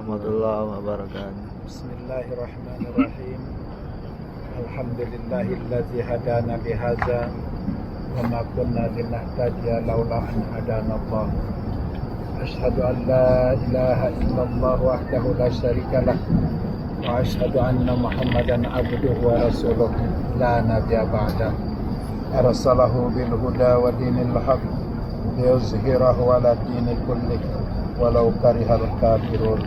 warahmatullahi wabarakatuh. Bismillahirrahmanirrahim. Alhamdulillahillazi hadana bihadza wa ma kunna linahtadiya laula an hadana Allah. Asyhadu an la ilaha illallah wahdahu la syarika lah wa asyhadu anna Muhammadan abduhu wa rasuluh la nabiyya ba'da. Arsalahu bil huda wa dinil haq liyuzhirahu ala dini kullih walau karihal kafirun.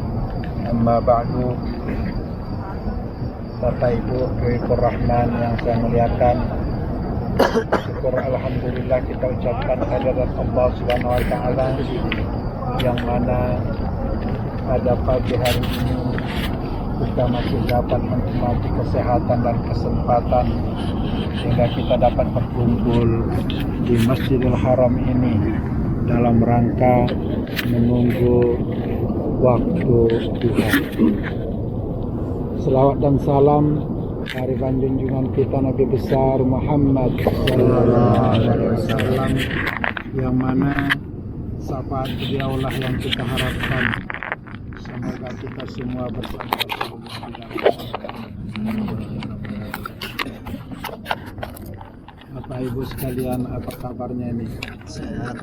Amma ba'du. Bapak Ibu Dwi Rahman yang saya muliakan, syukur alhamdulillah kita ucapkan kehadirat Allah Subhanahu wa taala yang mana pada pagi hari ini kita masih dapat menikmati kesehatan dan kesempatan sehingga kita dapat berkumpul di Masjidil Haram ini dalam rangka menunggu waktu duha. Selawat dan salam hariban junjungan kita Nabi besar Muhammad SAW, yang mana syafaat beliaulah yang kita harapkan. Semoga kita semua bersama Rasulullah. Bapak Ibu sekalian, apa kabarnya ini? Sehat.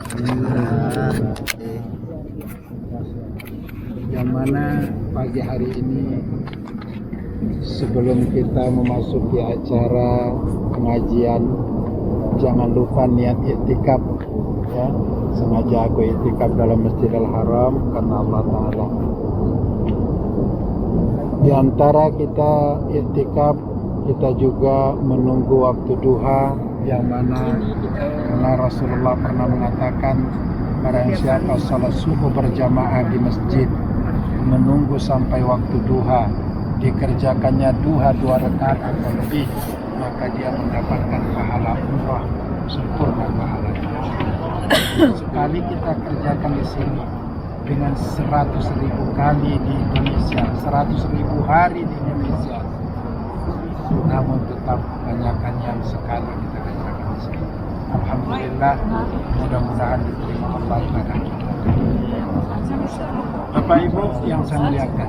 Yang mana pagi hari ini sebelum kita memasuki acara pengajian, jangan lupa niat iktikaf ya. Sengaja aku iktikaf dalam Masjidil Haram karena Allah Ta'ala. Di antara kita iktikaf, kita juga menunggu waktu duha, yang mana karena Rasulullah pernah mengatakan barang siapa salat subuh berjamaah di masjid menunggu sampai waktu duha, dikerjakannya duha 2 rakaat atau lebih, maka dia mendapatkan pahala umrah sempurna pahalanya. Sekali kita kerjakan di sini dengan 100.000 kali di Indonesia, 100.000 hari di Indonesia, namun tetap banyakkan yang sekali kita kerjakan di sini. Alhamdulillah, mudah-mudahan diterima Allah ibadah kita. Bapak Ibu yang saya muliakan,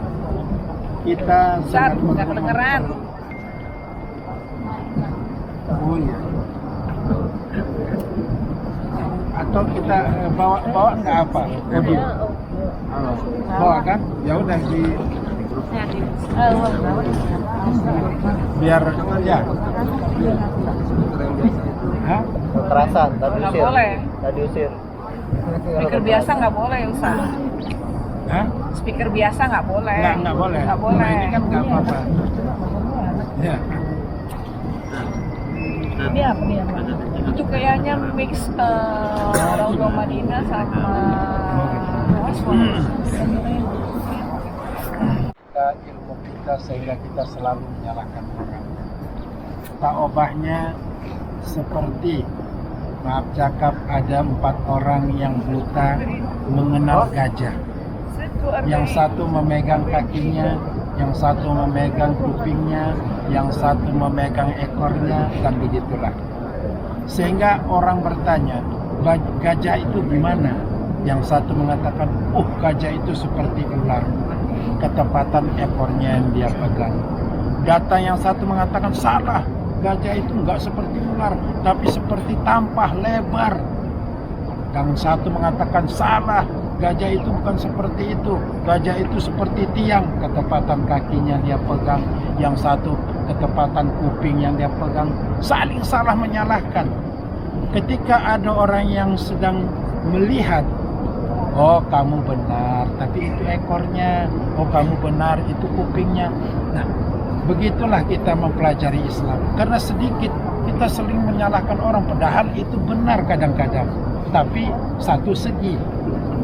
kita sangat kedengeran. Oh iya. Atau kita bawa nggak apa? Audio. Bawa kan? Ya udah di biar ya. Hah? Kekerasan, tadi Nggak usir. boleh. Tadi usir. Speaker biasa nggak boleh usah. Hah? Speaker biasa nggak boleh. Nggak boleh. Nggak boleh. Nah, ini kan nggak apa-apa. Ya. Ini apa nih? Itu kayaknya mix Raudhah Madinah sama Kita ilmu kita sehingga kita selalu menyalahkan orang. Tak obahnya seperti, maaf cakap, ada 4 orang yang buta mengenal gajah. Yang satu memegang kakinya, yang satu memegang kupingnya, yang satu memegang ekornya, dan begitulah. Sehingga orang bertanya, gajah itu gimana? Yang satu mengatakan, gajah itu seperti ular, ketepatan ekornya yang dia pegang. Data yang satu mengatakan salah, gajah itu enggak seperti ular, tapi seperti tampah lebar. Dan satu mengatakan salah, gajah itu bukan seperti itu, gajah itu seperti tiang, ketepatan kakinya dia pegang, yang satu ketepatan kuping yang dia pegang. Saling salah menyalahkan. Ketika ada orang yang sedang melihat, oh kamu benar, tapi itu ekornya, oh kamu benar, itu kupingnya. Nah, begitulah kita mempelajari Islam. Karena sedikit kita sering menyalahkan orang, padahal itu benar kadang-kadang, tapi satu segi.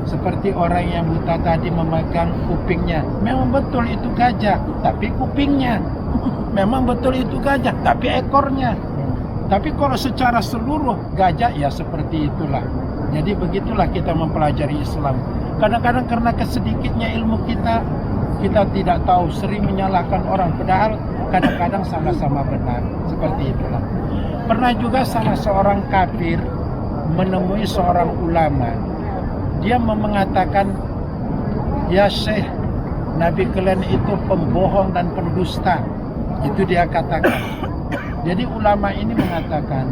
Seperti orang yang buta tadi memegang kupingnya, memang betul itu gajah, tapi kupingnya. Memang betul itu gajah, tapi ekornya. Tapi kalau secara seluruh gajah, ya seperti itulah. Jadi begitulah kita mempelajari Islam. Kadang-kadang karena kesedikitnya ilmu kita tidak tahu, sering menyalahkan orang, padahal kadang-kadang sama-sama benar. Seperti itulah. Pernah juga salah seorang kafir menemui seorang ulama. Dia mengatakan, ya Syekh, Nabi kalian itu pembohong dan pendusta. Itu dia katakan. Jadi ulama ini mengatakan,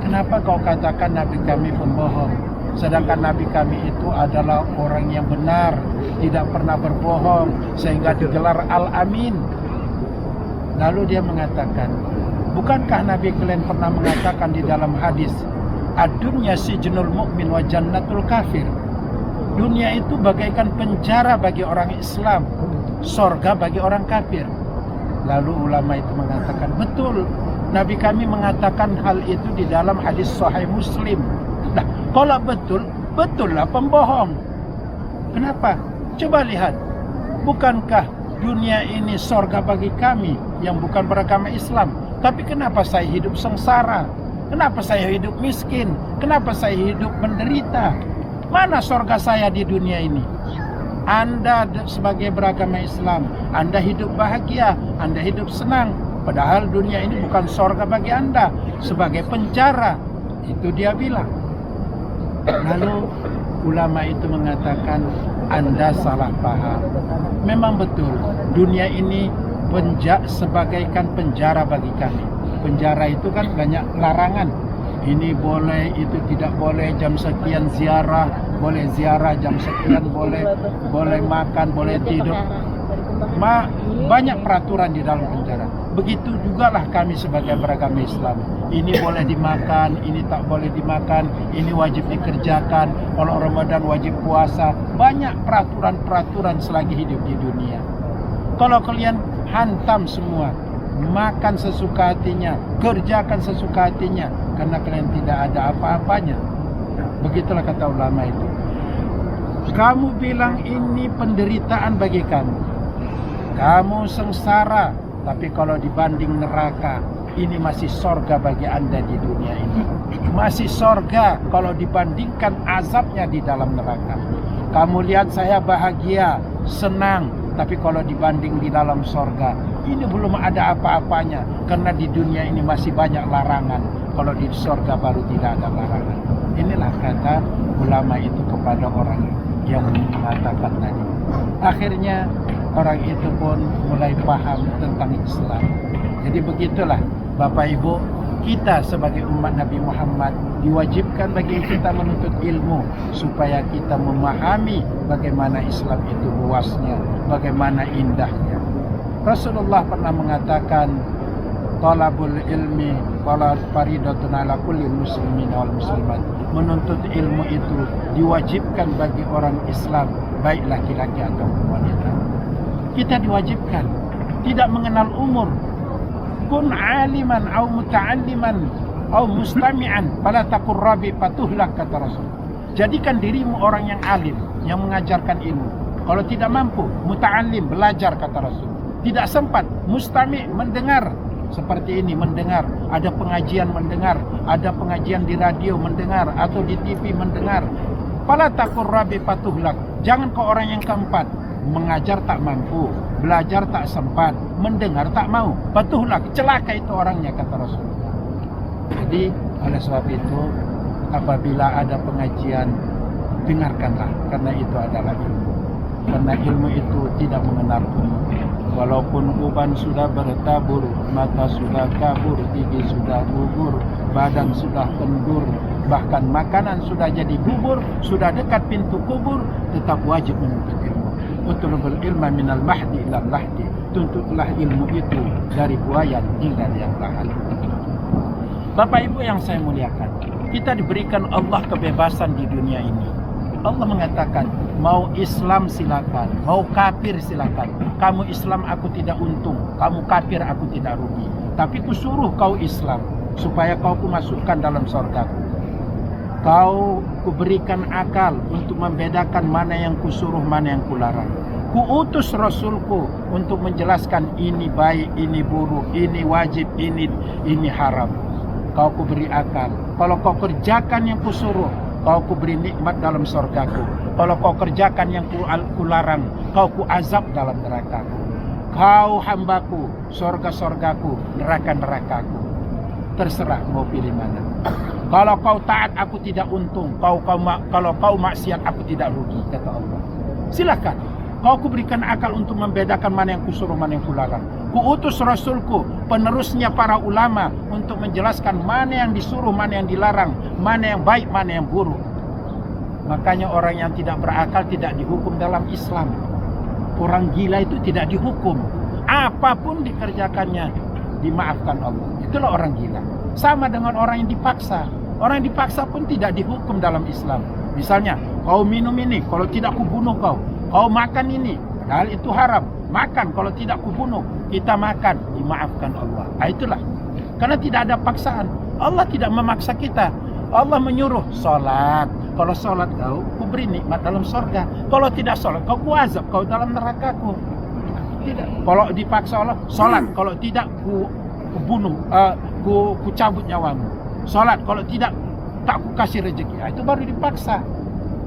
kenapa kau katakan Nabi kami pembohong? Sedangkan Nabi kami itu adalah orang yang benar, tidak pernah berbohong, sehingga digelar Al-Amin. Lalu dia mengatakan, bukankah Nabi kalian pernah mengatakan di dalam hadis, ad-dunya sijnul mu'min wa jannatul kafir. Dunia itu bagaikan penjara bagi orang Islam, sorga bagi orang kafir. Lalu ulama itu mengatakan, betul, Nabi kami mengatakan hal itu di dalam hadis Sahih Muslim. Nah, kalau betul, betullah pembohong. Kenapa? Coba lihat, bukankah dunia ini sorga bagi kami yang bukan beragama Islam? Tapi kenapa saya hidup sengsara? Kenapa saya hidup miskin? Kenapa saya hidup menderita? Mana sorga saya di dunia ini? Anda sebagai beragama Islam, Anda hidup bahagia, Anda hidup senang. Padahal dunia ini bukan sorga bagi Anda, sebagai penjara. Itu dia bilang. Lalu ulama itu mengatakan, Anda salah paham. Memang betul, dunia ini sebagaikan penjara bagi kami. Penjara itu kan banyak larangan. Ini boleh, itu tidak boleh, jam sekian ziarah, boleh ziarah, jam sekian boleh makan, boleh tidur. Banyak peraturan di dalam penjara. Begitu jugalah kami sebagai beragama Islam. Ini boleh dimakan, ini tak boleh dimakan, ini wajib dikerjakan, kalau Ramadan wajib puasa. Banyak peraturan-peraturan selagi hidup di dunia. Kalau kalian hantam semua, makan sesuka hatinya, kerjakan sesuka hatinya, karena kalian tidak ada apa-apanya. Begitulah kata ulama itu. Kamu bilang ini penderitaan bagi kamu, kamu sengsara, tapi kalau dibanding neraka, ini masih sorga bagi Anda di dunia ini. Masih sorga kalau dibandingkan azabnya di dalam neraka. Kamu lihat saya bahagia, senang, tapi kalau dibanding di dalam sorga, ini belum ada apa-apanya. Karena di dunia ini masih banyak larangan. Kalau di sorga baru tidak ada larangan. Inilah kata ulama itu kepada orang yang mengatakan tadi. Akhirnya orang itu pun mulai paham tentang Islam. Jadi begitulah Bapak Ibu, kita sebagai umat Nabi Muhammad diwajibkan bagi kita menuntut ilmu supaya kita memahami bagaimana Islam itu luasnya, bagaimana indahnya. Rasulullah pernah mengatakan, talabul ilmi faridatun ala kulli muslimin wal muslimat. Menuntut ilmu itu diwajibkan bagi orang Islam, baik laki-laki atau wanita. Kita diwajibkan, tidak mengenal umur. Kun aliman au muta'alliman au mustami'an fala taqur rabi fatuhlak, kata Rasul. Jadikan dirimu orang yang alim, yang mengajarkan ilmu. Kalau tidak mampu, muta'allim, belajar, kata Rasul. Tidak sempat, mustami', mendengar. Seperti ini, mendengar. Ada pengajian, mendengar. Ada pengajian di radio, mendengar. Atau di TV, mendengar. Fala taqur rabi fatuhlak. Jangan kau orang yang keempat, mengajar tak mampu, belajar tak sempat, mendengar tak mau, patuhlah, celaka itu orangnya, kata Rasul. Jadi oleh sebab itu, apabila ada pengajian, dengarkanlah, karena itu adalah ilmu. Karena ilmu itu tidak mengenal umur. Walaupun uban sudah bertabur, mata sudah kabur, gigi sudah gugur, badan sudah kendur, bahkan makanan sudah jadi bubur, sudah dekat pintu kubur, tetap wajib menuntut ilmu. Utlubul ilma minal mahdi ilal lahdi. Tuntutlah ilmu itu dari buayan hingga liang lahat. Bapak Ibu yang saya muliakan, kita diberikan Allah kebebasan di dunia ini. Allah mengatakan, mau Islam silakan, mau kafir silakan. Kamu Islam aku tidak untung, kamu kafir aku tidak rugi. Tapi kusuruh kau Islam supaya kau kumasukkan dalam surgaku. Kau kuberikan akal untuk membedakan mana yang kusuruh, mana yang kularang. Kuutus Rasulku untuk menjelaskan ini baik, ini buruk, ini wajib, ini haram. Kau kuberi akal. Kalau kau kerjakan yang kusuruh, kau kuberi nikmat dalam surgaku. Kalau kau kerjakan yang kularang, kau kuazab dalam nerakaku. Kau hambaku, surga-surgaku, neraka-nerakaku. Terserah mau pilih mana. Kalau kau taat aku tidak untung, kalau kau maksiat aku tidak rugi, kata Allah. Silakan. Kau kuberikan akal untuk membedakan mana yang kusuruh, mana yang kularang. Kuutus Rasulku, penerusnya para ulama, untuk menjelaskan mana yang disuruh, mana yang dilarang, mana yang baik, mana yang buruk. Makanya orang yang tidak berakal tidak dihukum dalam Islam. Orang gila itu tidak dihukum. Apapun dikerjakannya, dimaafkan Allah. Itulah orang gila. Sama dengan orang yang dipaksa. Orang yang dipaksa pun tidak dihukum dalam Islam. Misalnya, kau minum ini, kalau tidak kubunuh kau. Kau makan ini, padahal itu haram. Makan, kalau tidak kubunuh. Kita makan, dimaafkan Allah. Itulah. Karena tidak ada paksaan. Allah tidak memaksa kita. Allah menyuruh sholat. Kalau sholat kau, kuberi nikmat dalam surga. Kalau tidak sholat, kau kuazab kau dalam nerakaku. Tidak. Kalau dipaksa Allah, sholat. Kalau tidak, kubunuh, ku cabut nyawamu. Sholat, kalau tidak, tak ku kasih rezeki. Itu baru dipaksa.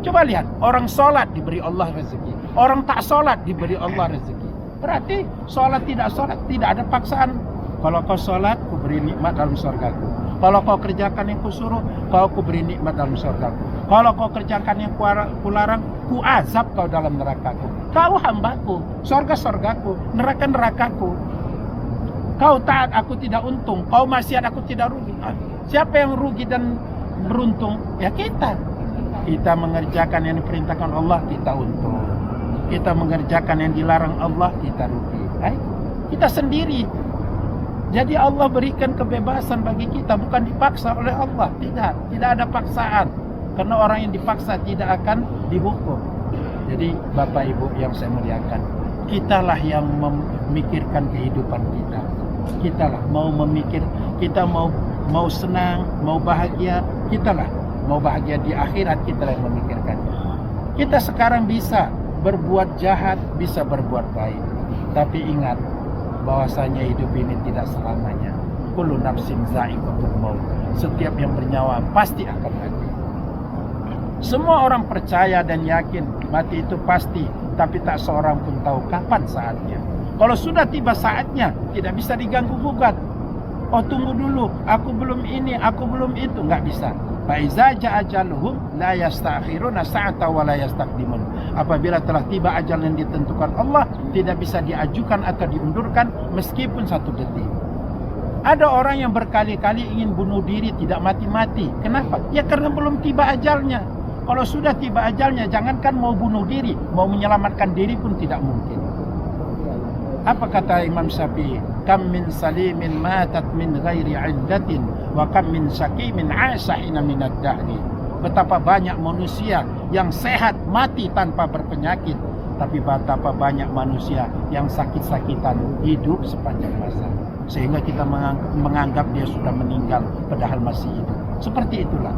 Coba lihat, orang sholat diberi Allah rezeki. Orang tak sholat diberi Allah rezeki. Berarti sholat tidak ada paksaan. Kalau kau sholat, ku beri nikmat dalam surgaku. Kalau kau kerjakan yang kusuruh, kau beri nikmat dalam surgaku. Kalau kau kerjakan yang kularang, ku azab kau dalam nerakaku. Kau hambaku, surga-surgaku, neraka-nerakaku. Kau taat, aku tidak untung. Kau maksiat, aku tidak rugi. Siapa yang rugi dan beruntung? Ya kita. Kita mengerjakan yang diperintahkan Allah, kita untung. Kita mengerjakan yang dilarang Allah, kita rugi. Kita sendiri. Jadi Allah berikan kebebasan bagi kita, bukan dipaksa oleh Allah. Tidak ada paksaan. Karena orang yang dipaksa tidak akan dihukum. Jadi Bapak Ibu yang saya muliakan, kitalah yang memikirkan kehidupan kita. Kitalah mau memikir, kita mau senang, mau bahagia, kitalah mau bahagia di akhirat, kita yang memikirkan. Kita sekarang bisa berbuat jahat, bisa berbuat baik. Tapi ingat bahwasanya hidup ini tidak selamanya. Kullu nafsin za'iqatul maut. Setiap yang bernyawa pasti akan mati. Semua orang percaya dan yakin mati itu pasti, tapi tak seorang pun tahu kapan saatnya. Kalau sudah tiba saatnya, tidak bisa diganggu gugat. Oh tunggu dulu, aku belum ini, aku belum itu, nggak bisa. Faiza ja'a ajaluhum la yastakhiruna sa'ata wa la yastaqdimun. Apabila telah tiba ajal yang ditentukan Allah, tidak bisa diajukan atau diundurkan meskipun satu detik. Ada orang yang berkali-kali ingin bunuh diri tidak mati-mati. Kenapa? Ya karena belum tiba ajalnya. Kalau sudah tiba ajalnya, jangankan mau bunuh diri, mau menyelamatkan diri pun tidak mungkin. Apa kata Imam Syafi'i? Kam min salimin matat min ghairi iddatin wa kam min syakimin asahina minad dahri. Betapa banyak manusia yang sehat mati tanpa berpenyakit, tapi betapa banyak manusia yang sakit-sakitan hidup sepanjang masa. Sehingga kita menganggap dia sudah meninggal padahal masih hidup. Seperti itulah.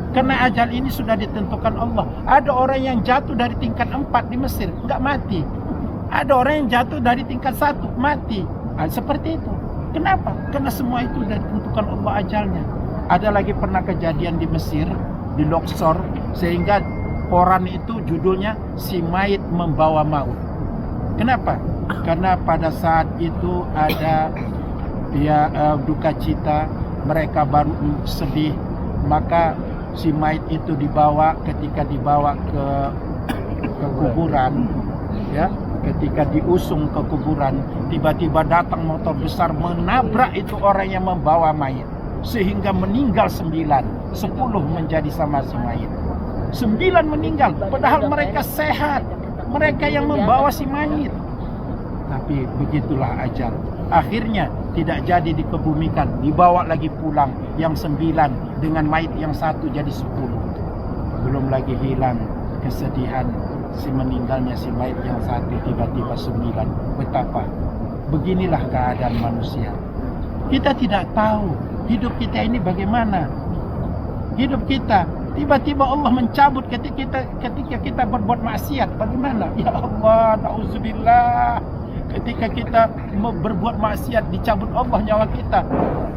Karena ajal ini sudah ditentukan Allah. Ada orang yang jatuh dari tingkat 4 di Mesir, enggak mati. Ada orang yang jatuh dari tingkat 1, mati. Seperti itu. Kenapa? Karena semua itu sudah ditentukan Allah ajalnya. Ada lagi pernah kejadian di Mesir, di Luxor, sehingga koran itu judulnya Si Mayit Membawa Maut. Kenapa? Karena pada saat itu ada duka cita, mereka baru sedih, maka si mayit itu dibawa, ketika dibawa ke kuburan, ya, ketika diusung ke kuburan, tiba-tiba datang motor besar menabrak itu orang yang membawa mayit, sehingga meninggal 9, 10 menjadi sama si mayit. 9 meninggal, padahal mereka sehat, mereka yang membawa si mayit. Tapi begitulah ajal. Akhirnya tidak jadi dikebumikan, dibawa lagi pulang yang 9 dengan mayit yang 1 jadi 10. Belum lagi hilang kesedihan si meninggalnya si mayit yang 1 tiba-tiba 9. Betapa beginilah keadaan manusia. Kita tidak tahu hidup kita ini bagaimana. Hidup kita tiba-tiba Allah mencabut ketika kita berbuat maksiat. Bagaimana? Ya Allah, na'udzubillah. Ketika kita berbuat maksiat, dicabut Allah nyawa kita.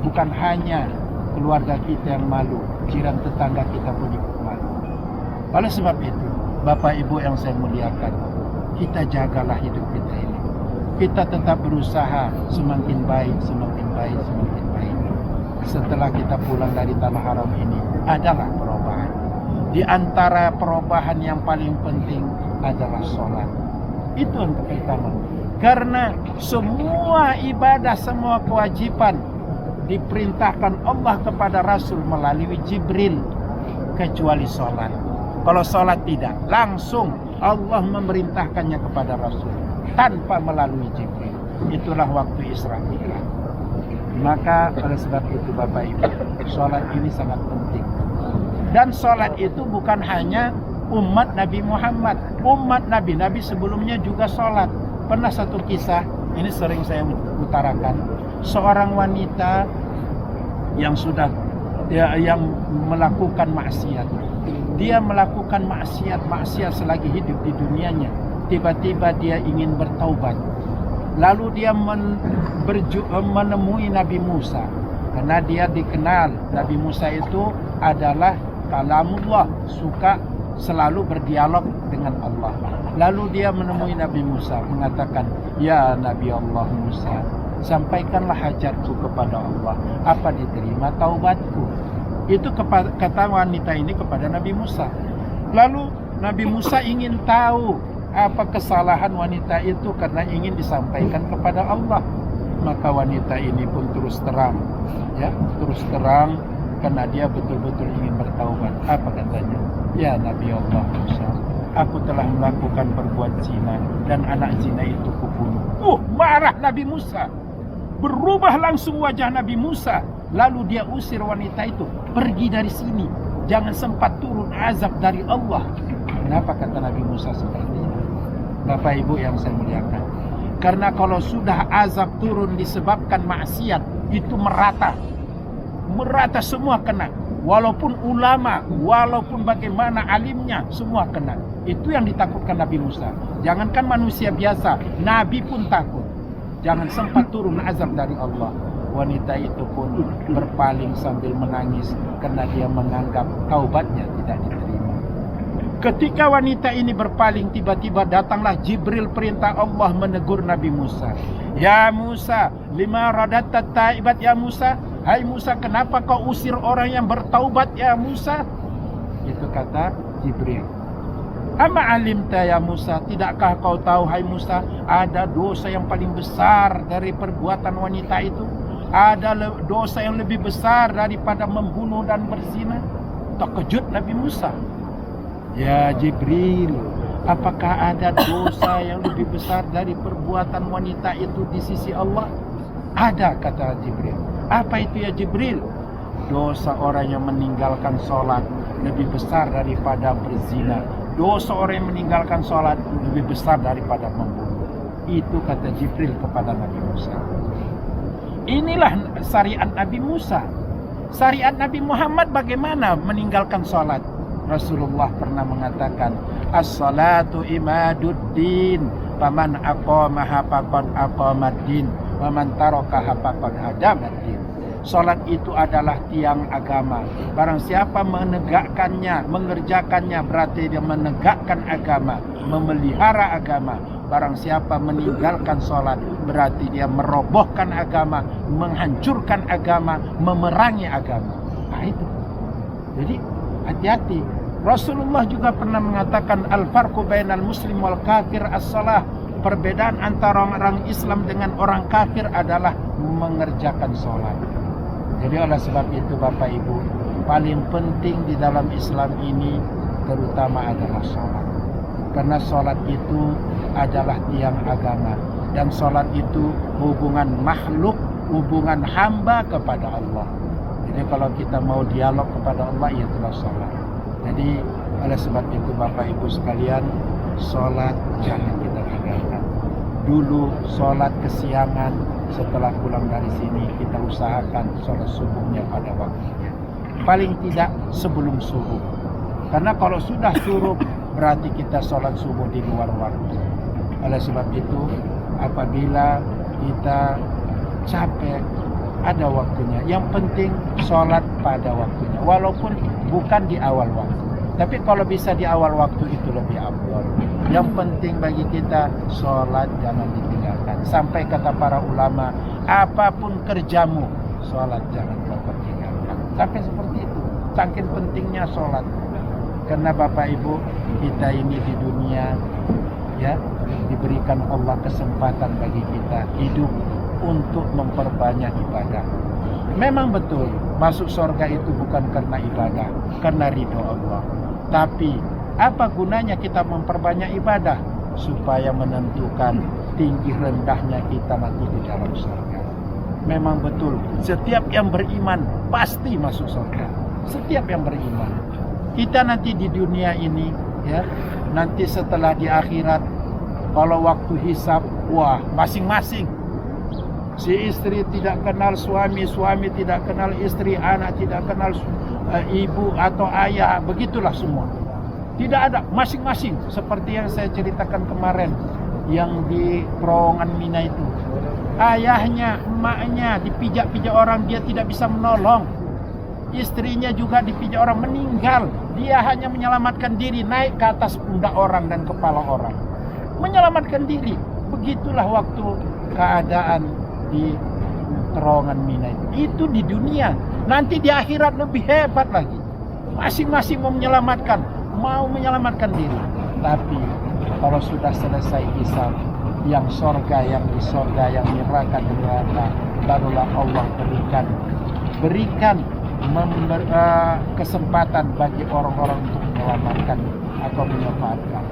Bukan hanya keluarga kita yang malu, jiran tetangga kita pun ikut malu. Oleh sebab itu, Bapak Ibu yang saya muliakan, kita jagalah hidup kita ini. Kita tetap berusaha semakin baik, semakin baik, semakin baik. Setelah kita pulang dari tanah haram ini, adalah perubahan. Di antara perubahan yang paling penting adalah sholat. Itu yang pertama. Karena semua ibadah, semua kewajiban diperintahkan Allah kepada Rasul melalui Jibril, kecuali sholat. Kalau sholat tidak, langsung Allah memerintahkannya kepada Rasul tanpa melalui Jibril. Itulah waktu Isra Mi'raj. Maka oleh sebab itu Bapak Ibu, sholat ini sangat penting. Dan sholat itu bukan hanya umat Nabi Muhammad, umat Nabi sebelumnya juga sholat. Pernah satu kisah, ini sering saya utarakan, seorang wanita yang sudah yang melakukan maksiat. Dia melakukan maksiat selagi hidup di dunianya. Tiba-tiba dia ingin bertaubat. Lalu dia menemui Nabi Musa. Karena dia dikenal, Nabi Musa itu adalah kalamullah, suka selalu berdialog dengan Allah. Lalu dia menemui Nabi Musa, mengatakan, "Ya Nabi Allah Musa, sampaikanlah hajatku kepada Allah. Apa diterima taubatku?" Itu kata wanita ini kepada Nabi Musa. Lalu Nabi Musa ingin tahu apa kesalahan wanita itu karena ingin disampaikan kepada Allah. Maka wanita ini pun terus terang karena dia betul-betul ingin bertaubat. Apa katanya? "Ya Nabi Allah Musa, aku telah melakukan perbuatan zina dan anak zina itu kubunuh." Marah Nabi Musa. Berubah langsung wajah Nabi Musa. Lalu dia usir wanita itu, "Pergi dari sini, jangan sempat turun azab dari Allah." Kenapa kata Nabi Musa seperti itu? Bapak Ibu yang saya muliakan, karena kalau sudah azab turun disebabkan maksiat, itu merata semua kena. Walaupun ulama, walaupun bagaimana alimnya, semua kena. Itu yang ditakutkan Nabi Musa. Jangankan manusia biasa, Nabi pun takut. Jangan sempat turun azab dari Allah. Wanita itu pun berpaling sambil menangis karena dia menganggap taubatnya tidak diterima. Ketika wanita ini berpaling, tiba-tiba datanglah Jibril, perintah Allah menegur Nabi Musa. "Ya Musa, lima radatta taibat ya Musa?" Hai Musa, kenapa kau usir orang yang bertaubat ya Musa? Itu kata Jibril. "Ama alimta ya Musa, tidakkah kau tahu hai Musa, ada dosa yang paling besar dari perbuatan wanita itu? Ada dosa yang lebih besar daripada membunuh dan berzina?" Terkejut Nabi Musa. "Ya Jibril, apakah ada dosa yang lebih besar dari perbuatan wanita itu di sisi Allah?" "Ada," kata Jibril. "Apa itu ya Jibril?" "Dosa orang yang meninggalkan sholat lebih besar daripada berzina. Dosa orang yang meninggalkan sholat lebih besar daripada membunuh." Itu kata Jibril kepada Nabi Musa. Inilah syariat Nabi Musa. Syariat Nabi Muhammad bagaimana meninggalkan sholat? Rasulullah pernah mengatakan, "As-salatu imaduddin, faman aqamaha faqad aqamaddin, waman tarakaha faqad hadamaddin." Salat itu adalah tiang agama. Barang siapa menegakkannya, mengerjakannya, berarti dia menegakkan agama, memelihara agama. Barang siapa meninggalkan salat, berarti dia merobohkan agama, menghancurkan agama, memerangi agama. Nah itu. Jadi hati-hati. Rasulullah juga pernah mengatakan, "Al-farqu bainal muslim wal kafir as-salah." Perbedaan antara orang Islam dengan orang kafir adalah mengerjakan salat. Jadi oleh sebab itu Bapak Ibu, paling penting di dalam Islam ini terutama adalah salat. Karena salat itu adalah tiang agama, dan salat itu hubungan makhluk, hubungan hamba kepada Allah. Jadi kalau kita mau dialog kepada Allah, itulah salat. Jadi oleh sebab itu Bapak Ibu sekalian, salat jangan kita tinggalkan. Dulu salat kesiangan, setelah pulang dari sini kita usahakan salat subuhnya pada waktunya. Paling tidak sebelum subuh. Karena kalau sudah subuh berarti kita salat subuh di luar waktu. Oleh sebab itu apabila kita capek, ada waktunya. Yang penting salat pada waktunya, walaupun bukan di awal waktu. Tapi kalau bisa di awal waktu itu lebih afdal. Yang penting bagi kita salat jangan ditinggalkan. Sampai kata para ulama, apapun kerjamu, salat jangan kau tinggalkan. Sampai seperti itu. Saking pentingnya salat. Karena Bapak Ibu, kita ini di dunia ya, diberikan Allah kesempatan bagi kita hidup untuk memperbanyak ibadah. Memang betul, masuk surga itu bukan karena ibadah, karena ridho Allah. Tapi apa gunanya kita memperbanyak ibadah? Supaya menentukan tinggi rendahnya kita nanti di dalam surga. Memang betul, setiap yang beriman pasti masuk surga. Setiap yang beriman. Kita nanti di dunia ini, ya, nanti setelah di akhirat, kalau waktu hisab, wah, masing-masing. Si istri tidak kenal suami, suami tidak kenal istri, anak tidak kenal ibu atau ayah, begitulah semua. Tidak ada, masing-masing. Seperti yang saya ceritakan kemarin, yang di terowongan Mina itu. Ayahnya, emaknya dipijak-pijak orang, dia tidak bisa menolong. Istrinya juga dipijak orang, meninggal. Dia hanya menyelamatkan diri, naik ke atas pundak orang dan kepala orang. Menyelamatkan diri. Begitulah waktu keadaan di terowongan Mina itu. Itu di dunia. Nanti di akhirat lebih hebat lagi. Masing-masing mau menyelamatkan diri. Tapi kalau sudah selesai hisab, yang sorga, yang di sorga, yang neraka di neraka, barulah Allah berikan kesempatan bagi orang-orang untuk menyelamatkan atau menyefatkan.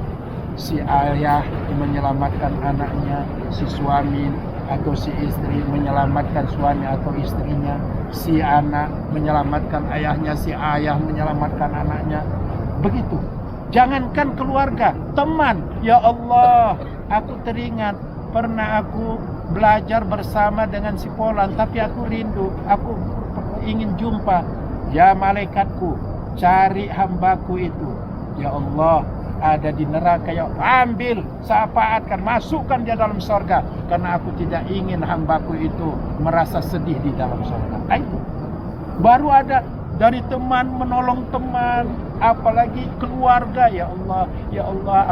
Si ayah menyelamatkan anaknya, si suami atau si istri menyelamatkan suami atau istrinya, si anak menyelamatkan ayahnya, si ayah menyelamatkan anaknya. Begitu. Jangankan keluarga, teman. Ya Allah, aku teringat pernah aku belajar bersama dengan si Polan, tapi aku rindu, aku ingin jumpa. Ya malaikatku, cari hambaku itu. Ya Allah, ada di neraka, ya ambil, syafaatkan, masukkan dia dalam surga, karena aku tidak ingin hambaku itu merasa sedih di dalam surga. Itu baru ada dari teman menolong teman, apalagi keluarga. Ya Allah,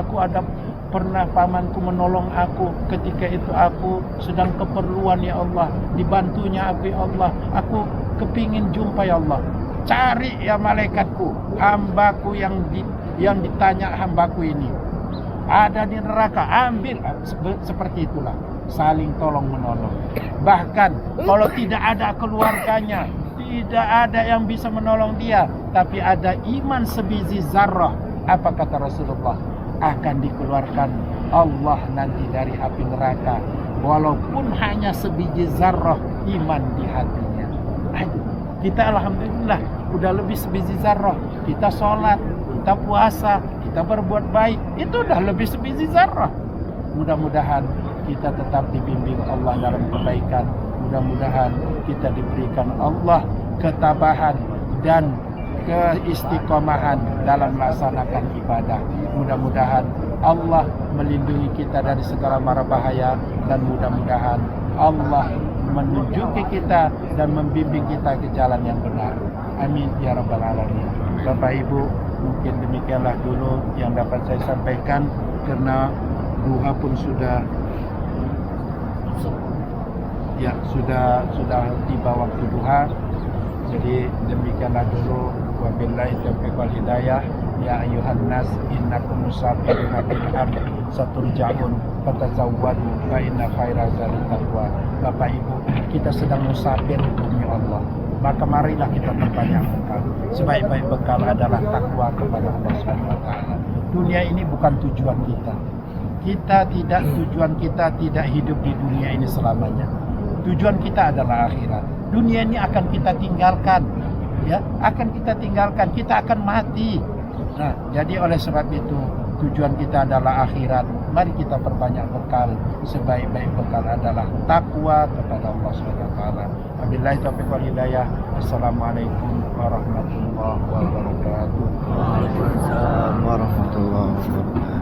aku ada pernah pamanku menolong aku ketika itu aku sedang keperluan. Ya Allah, dibantunya aku. Ya Allah, aku kepingin jumpa. Ya Allah, cari ya malaikatku, hambaku yang ditanya hambaku ini ada di neraka, ambil. Seperti itulah, saling tolong menolong. Bahkan kalau tidak ada keluarganya, tidak ada yang bisa menolong dia, tapi ada iman sebiji zarrah, apa kata Rasulullah, akan dikeluarkan Allah nanti dari api neraka, walaupun hanya sebiji zarrah iman di hatinya. Kita alhamdulillah udah lebih sebiji zarrah. Kita sholat, kita puasa, kita berbuat baik, itu udah lebih sebiji zarrah. Mudah-mudahan kita tetap dibimbing Allah dalam kebaikan. Mudah-mudahan kita diberikan Allah ketabahan dan keistiqomahan dalam melaksanakan ibadah. Mudah-mudahan Allah melindungi kita dari segala mara bahaya, dan mudah-mudahan Allah menunjuki kita dan membimbing kita ke jalan yang benar. Amin ya rabbal alamin. Bapak Ibu, mungkin demikianlah dulu yang dapat saya sampaikan, karena duha pun sudah tiba waktu duha. Jadi demikianlah dulu. Wabillahi taufiq wal hidayah. Ya ayuhan nas, innakum musafiruna bil ard, saturja'un fatazawwadu fa inna khairaz zadi taqwa. Bapak Ibu, kita sedang musafir demi Allah, maka marilah kita perbanyak bekal. Sebaik-baik bekal adalah takwa kepada Allah SWT. Dunia ini bukan tujuan kita. Tujuan kita tidak hidup di dunia ini selamanya. Tujuan kita adalah akhirat. Dunia ini akan kita tinggalkan, ya, kita akan mati. Nah, jadi oleh sebab itu tujuan kita adalah akhirat. Mari kita perbanyak bekal. Sebaik-baik bekal adalah takwa kepada Allah SWT. Wabillahi taufiq wal hidayah. Assalamualaikum warahmatullahi wabarakatuh. Waalaikumsalam warahmatullahi wabarakatuh.